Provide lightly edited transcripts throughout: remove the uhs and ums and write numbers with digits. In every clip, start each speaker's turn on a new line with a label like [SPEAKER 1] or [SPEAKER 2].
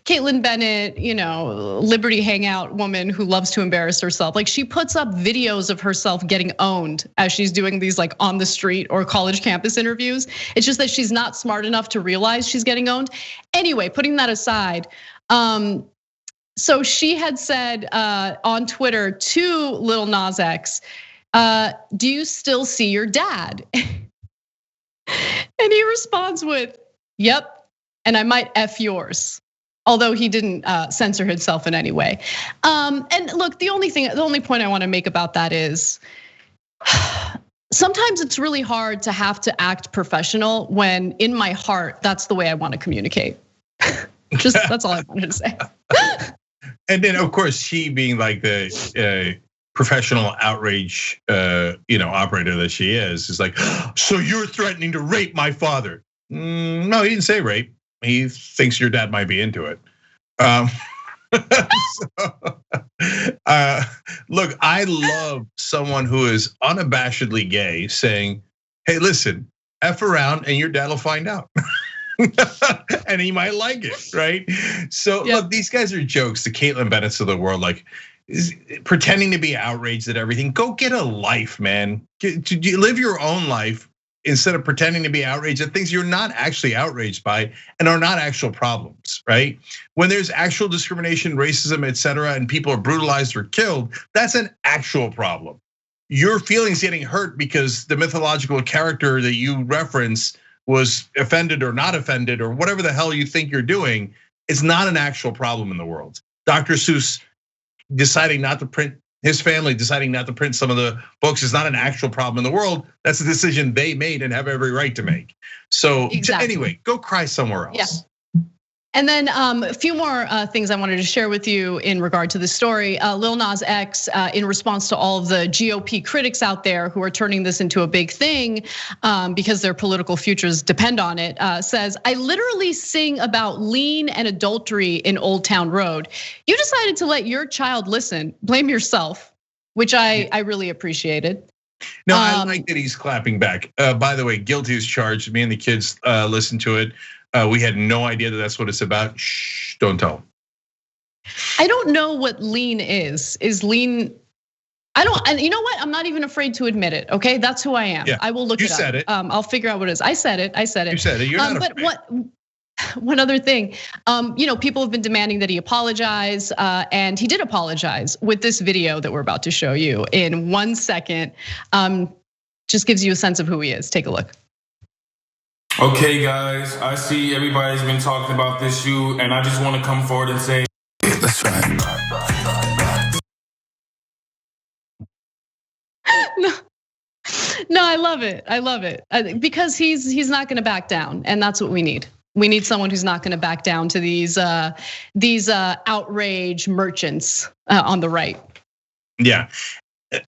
[SPEAKER 1] Kaitlin Bennett, Liberty Hangout woman who loves to embarrass herself. Like she puts up videos of herself getting owned as she's doing these like on the street or college campus interviews. It's just that she's not smart enough to realize she's getting owned. Anyway, putting that aside, so she had said on Twitter to Lil Nas X, do you still see your dad? And he responds with, yep, and I might F yours. Although he didn't censor himself in any way. And look, the only point I wanna make about that is, sometimes it's really hard to have to act professional when in my heart, that's the way I wanna communicate. That's all I wanted to say.
[SPEAKER 2] And then of course, she being like the professional outrage operator that she is like, so you're threatening to rape my father. No, he didn't say rape. He thinks your dad might be into it. Look, I love someone who is unabashedly gay saying, hey, listen, F around and your dad will find out. And he might like it, right? So look, these guys are jokes, the Kaitlin Bennett's of the world, like pretending to be outraged at everything. Go get a life, man. Live your own life instead of pretending to be outraged at things you're not actually outraged by and are not actual problems, right? When there's actual discrimination, racism, etc., and people are brutalized or killed, that's an actual problem. Your feelings getting hurt because the mythological character that you reference was offended or not offended or whatever the hell you think you're doing is not an actual problem in the world. Dr. Seuss deciding not to print, his family deciding not to print some of the books is not an actual problem in the world. That's a decision they made and have every right to make. So anyway, go cry somewhere else.
[SPEAKER 1] Yeah. And then a few more things I wanted to share with you in regard to this story. Lil Nas X, in response to all of the GOP critics out there who are turning this into a big thing because their political futures depend on it, says, I literally sing about lean and adultery in Old Town Road. You decided to let your child listen, blame yourself, which I really appreciated.
[SPEAKER 2] No, I like that he's clapping back. By the way, guilty as charged. Me and the kids listened to it. We had no idea that that's what it's about. Shh, don't tell.
[SPEAKER 1] I don't know what lean is. Is lean? And you know what? I'm not even afraid to admit it. Okay, that's who I am.
[SPEAKER 2] Yeah,
[SPEAKER 1] I will look it up.
[SPEAKER 2] You said it.
[SPEAKER 1] I'll figure out what it is. I said it.
[SPEAKER 2] You said it. You're not afraid.
[SPEAKER 1] But one other thing, people have been demanding that he apologize, and he did apologize with this video that we're about to show you in 1 second. Just gives you a sense of who he is. Take a look.
[SPEAKER 3] Okay, guys, I see everybody's been talking about this shoe, and I just want to come forward and say, that's right.
[SPEAKER 1] No, I love it. I love it because he's not going to back down, and that's what we need. We need someone who's not going to back down to these outrage merchants on the right.
[SPEAKER 2] Yeah.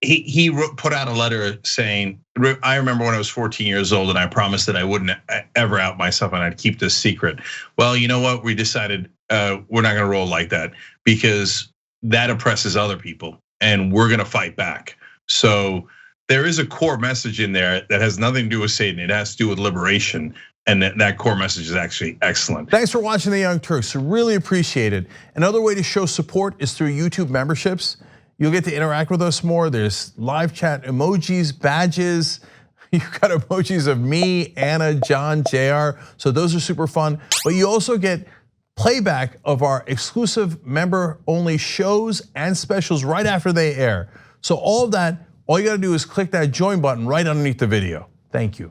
[SPEAKER 2] He put out a letter saying, I remember when I was 14 years old and I promised that I wouldn't ever out myself and I'd keep this secret. Well, you know what? We decided we're not gonna roll like that because that oppresses other people and we're gonna fight back. So there is a core message in there that has nothing to do with Satan. It has to do with liberation. And that core message is actually excellent.
[SPEAKER 4] Thanks for watching the Young Turks, really appreciate it. Another way to show support is through YouTube memberships. You'll get to interact with us more. There's live chat emojis, badges. You've got emojis of me, Anna, John, JR. So those are super fun. But you also get playback of our exclusive member only shows and specials right after they air. So all of that, all you gotta do is click that join button right underneath the video. Thank you.